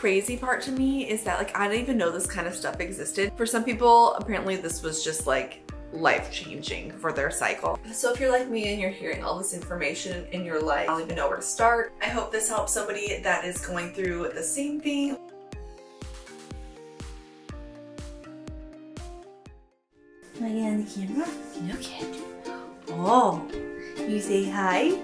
crazy part to me is that like I didn't even know this kind of stuff existed. For some people, apparently this was just like life-changing for their cycle. So if you're like me and you're hearing all this information in your life, I don't even know where to start. I hope this helps somebody that is going through the same thing. Am I getting on the camera? No, kid. Oh, you say hi?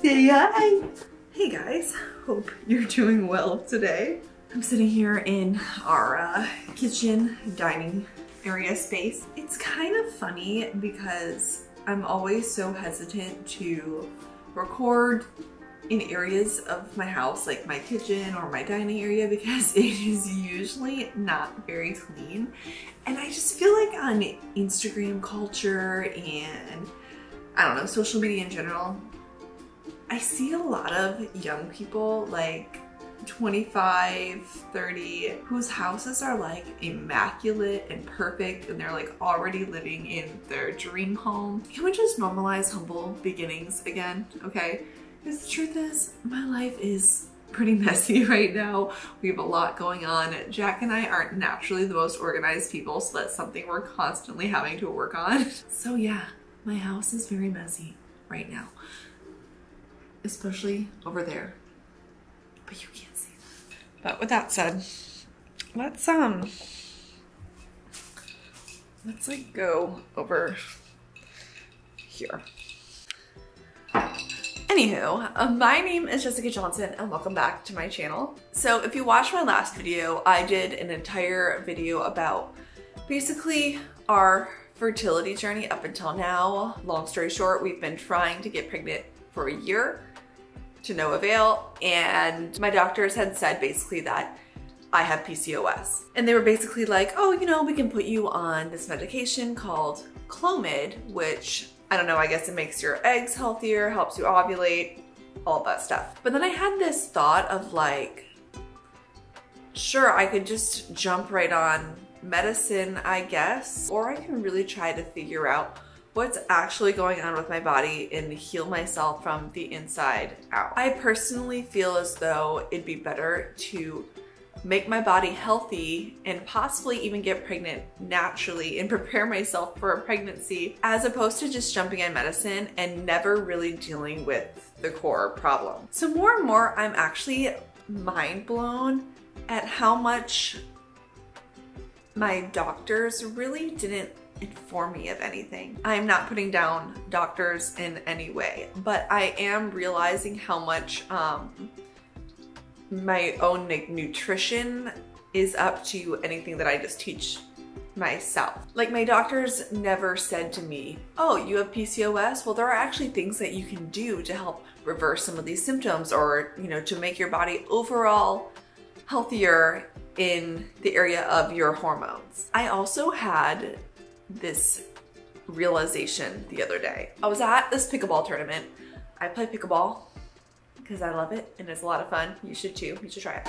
Say hi. Hey guys, hope you're doing well today. I'm sitting here in our kitchen dining area space. It's kind of funny because I'm always so hesitant to record in areas of my house, like my kitchen or my dining area, because it is usually not very clean. And I just feel like on Instagram culture and I don't know, social media in general, I see a lot of young people like 25, 30, whose houses are like immaculate and perfect and they're like already living in their dream home. Can we just normalize humble beginnings again, okay? Because the truth is, my life is pretty messy right now. We have a lot going on. Jack and I aren't naturally the most organized people, so that's something we're constantly having to work on. So yeah, my house is very messy right now, especially over there, but you can't see that. But with that said, let's like go over here. Anywho, my name is Jessica Johnson and welcome back to my channel. So if you watched my last video, I did an entire video about basically our fertility journey up until now. Long story short, we've been trying to get pregnant for a year to no avail, and my doctors had said basically that I have PCOS. And they were basically like, oh, you know, we can put you on this medication called Clomid, which, I don't know, I guess it makes your eggs healthier, helps you ovulate, all that stuff. But then I had this thought of like, sure, I could just jump right on medicine, I guess, or I can really try to figure out what's actually going on with my body and heal myself from the inside out. I personally feel as though it'd be better to make my body healthy and possibly even get pregnant naturally and prepare myself for a pregnancy, as opposed to just jumping on medicine and never really dealing with the core problem. So more and more, I'm actually mind blown at how much my doctors really didn't inform me of anything. I'm not putting down doctors in any way, but I am realizing how much my own nutrition is up to anything that I just teach myself. Like, my doctors never said to me, oh, you have PCOS? Well, there are actually things that you can do to help reverse some of these symptoms, or, you know, to make your body overall healthier in the area of your hormones. I also had this realization the other day. I was at this pickleball tournament. I play pickleball because I love it and it's a lot of fun. You should too. You should try it.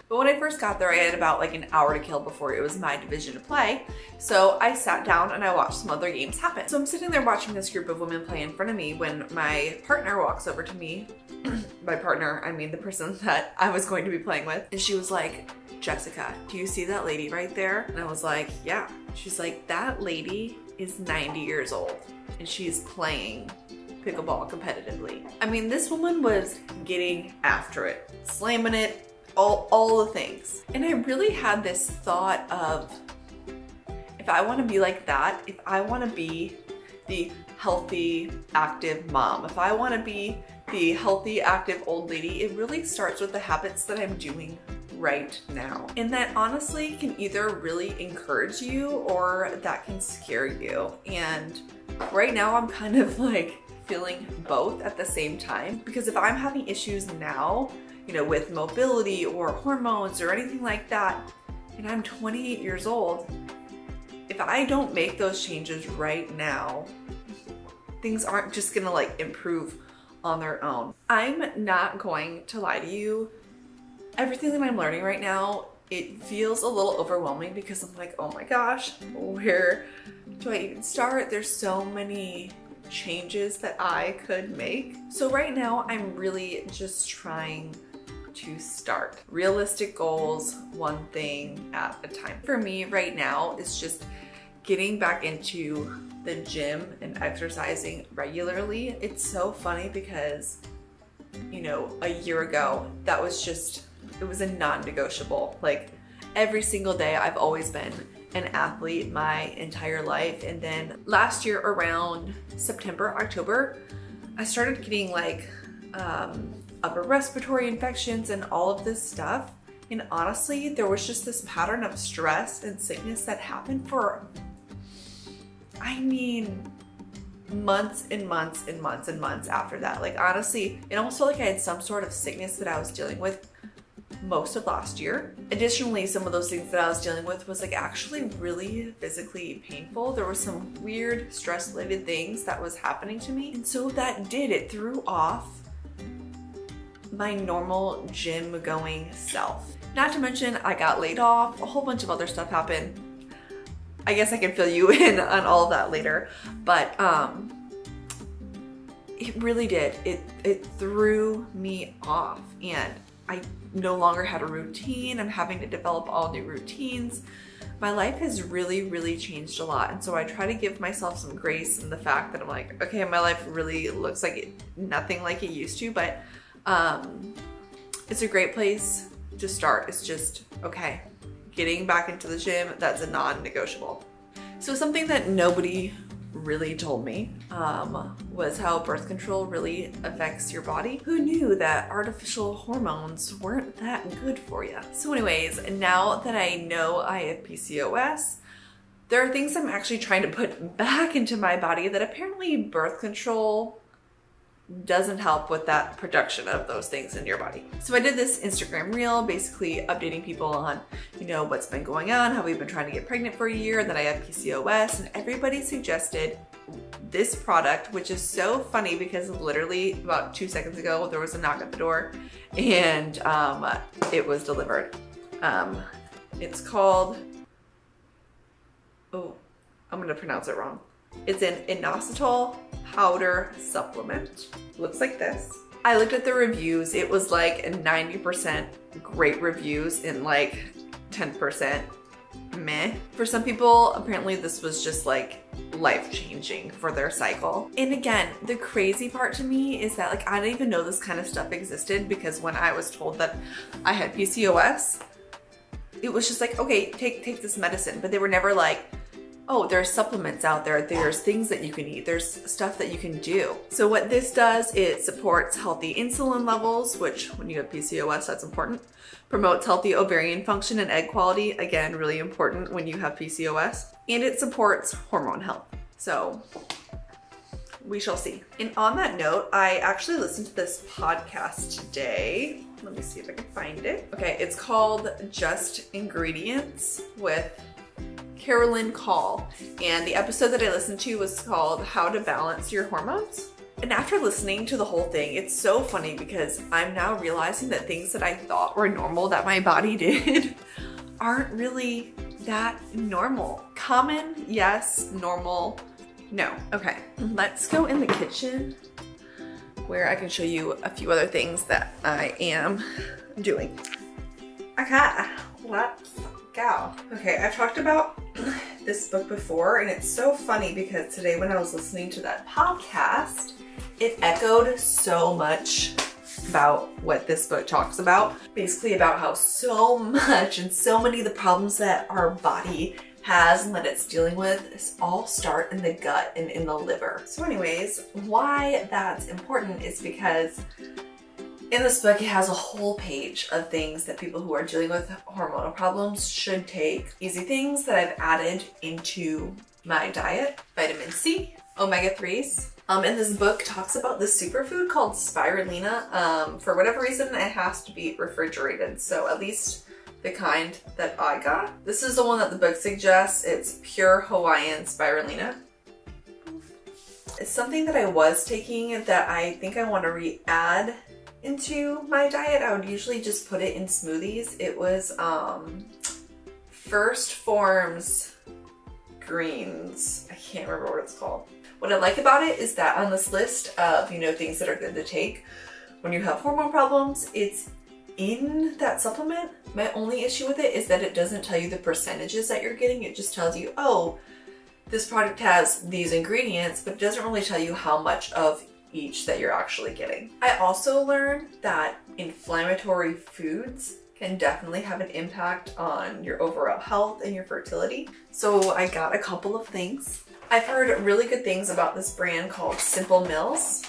But when I first got there, I had about like an hour to kill before it was my division to play. So I sat down and I watched some other games happen. So I'm sitting there watching this group of women play in front of me when my partner walks over to me. By partner, I mean the person that I was going to be playing with. And she was like, Jessica, do you see that lady right there? And I was like, yeah. She's like, that lady is 90 years old and she's playing pickleball competitively. I mean, this woman was getting after it, slamming it, all the things. And I really had this thought of, if I want to be like that, if I want to be the healthy, active mom, if I want to be the healthy, active old lady, it really starts with the habits that I'm doing right now. And that honestly can either really encourage you or that can scare you. And right now I'm kind of like feeling both at the same time, because if I'm having issues now, you know, with mobility or hormones or anything like that, and I'm 28 years old, if I don't make those changes right now, things aren't just gonna like improve on their own. I'm not going to lie to you. Everything that I'm learning right now it feels a little overwhelming because I'm like, oh my gosh, where do I even start? There's so many changes that I could make. So right now I'm really just trying to start. Realistic goals, one thing at a time. For me right now, it's just getting back into the gym and exercising regularly. It's so funny because, you know, a year ago, that was just, it was a non-negotiable. Like every single day I've always been an athlete my entire life. And then last year around September, October, I started getting like upper respiratory infections and all of this stuff. And honestly, there was just this pattern of stress and sickness that happened for, I mean, months and months and months and months after that. Like honestly, it almost felt like I had some sort of sickness that I was dealing with most of last year. Additionally, some of those things that I was dealing with was like actually really physically painful. There were some weird stress related things that was happening to me. And so it threw off my normal gym going self. Not to mention I got laid off, a whole bunch of other stuff happened. I guess I can fill you in on all of that later, but it really did. It threw me off and I no longer had a routine. I'm having to develop all new routines. My life has really, really changed a lot. And so I try to give myself some grace in the fact that I'm like, okay, my life really looks like nothing like it used to, but it's a great place to start. It's just, okay, getting back into the gym, that's a non-negotiable. So something that nobody really told me was how birth control really affects your body. Who knew that artificial hormones weren't that good for you? So anyways, now that I know I have PCOS, there are things I'm actually trying to put back into my body that apparently birth control doesn't help with that production of those things in your body. So I did this Instagram reel basically updating people on, you know, what's been going on, how we've been trying to get pregnant for a year, that I have PCOS, and everybody suggested this product, which is so funny because literally about 2 seconds ago, there was a knock at the door and it was delivered. It's called, oh, I'm gonna pronounce it wrong. It's an inositol powder supplement. Looks like this. I looked at the reviews. It was like 90% great reviews and like 10% meh. For some people, apparently this was just like life-changing for their cycle. And again, the crazy part to me is that like I didn't even know this kind of stuff existed, because when I was told that I had PCOS, it was just like, okay, take this medicine. But they were never like, oh, there's supplements out there, there's things that you can eat, there's stuff that you can do. So what this does, it supports healthy insulin levels, which when you have PCOS, that's important. Promotes healthy ovarian function and egg quality, again, really important when you have PCOS. And it supports hormone health. So we shall see. And on that note, I actually listened to this podcast today. Let me see if I can find it. Okay, it's called Just Ingredients with Carolyn Call, and the episode that I listened to was called How to Balance Your Hormones. And after listening to the whole thing, it's so funny because I'm now realizing that things that I thought were normal that my body did aren't really that normal. Common, yes. Normal, no. Okay, let's go in the kitchen where I can show you a few other things that I am doing. Okay, let's go. Okay, I've talked about this book before, and it's so funny because today when I was listening to that podcast, it echoed so much about what this book talks about. Basically about how so much and so many of the problems that our body has and that it's dealing with is all start in the gut and in the liver. So anyways, why that's important is because in this book, it has a whole page of things that people who are dealing with hormonal problems should take. Easy things that I've added into my diet. Vitamin C, omega-3s. And this book talks about this superfood called spirulina. For whatever reason, it has to be refrigerated. So at least the kind that I got. This is the one that the book suggests. It's pure Hawaiian spirulina. It's something that I was taking that I think I want to re-add into my diet. I would usually just put it in smoothies. It was First Form's greens. I can't remember what it's called. What I like about it is that on this list of, you know, things that are good to take when you have hormone problems, it's in that supplement. My only issue with it is that it doesn't tell you the percentages that you're getting. It just tells you, oh, this product has these ingredients, but it doesn't really tell you how much of each that you're actually getting. I also learned that inflammatory foods can definitely have an impact on your overall health and your fertility. So I got a couple of things. I've heard really good things about this brand called Simple Mills.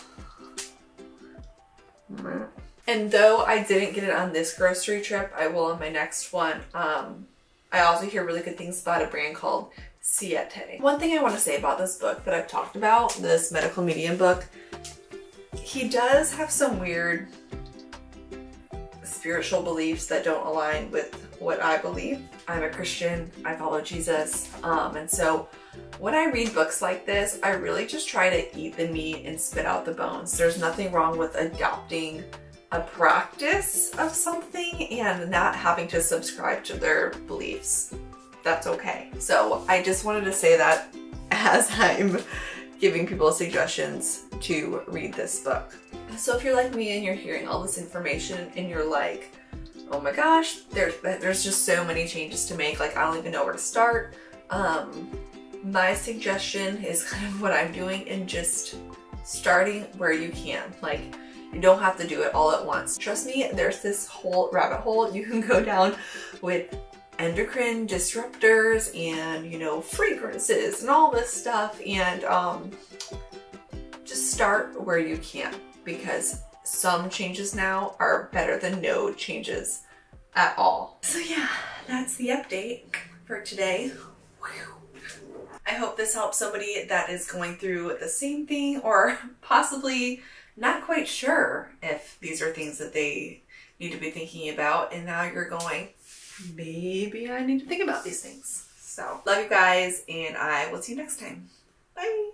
And though I didn't get it on this grocery trip, I will on my next one. I also hear really good things about a brand called Siete. One thing I want to say about this book that I've talked about, this medical medium book, he does have some weird spiritual beliefs that don't align with what I believe. I'm a Christian, I follow Jesus, and so when I read books like this, I really just try to eat the meat and spit out the bones. There's nothing wrong with adopting a practice of something and not having to subscribe to their beliefs. That's okay. So I just wanted to say that as I'm giving people suggestions to read this book. So if you're like me and you're hearing all this information and you're like, oh my gosh, there's just so many changes to make, like I don't even know where to start. My suggestion is kind of what I'm doing and just starting where you can. Like, you don't have to do it all at once. Trust me, there's this whole rabbit hole you can go down with endocrine disruptors and, you know, fragrances and all this stuff, and just start where you can, because some changes now are better than no changes at all. So yeah, that's the update for today. I hope this helps somebody that is going through the same thing or possibly not quite sure if these are things that they need to be thinking about, and now you're going, maybe I need to think about these things. So love you guys, and I will see you next time. Bye.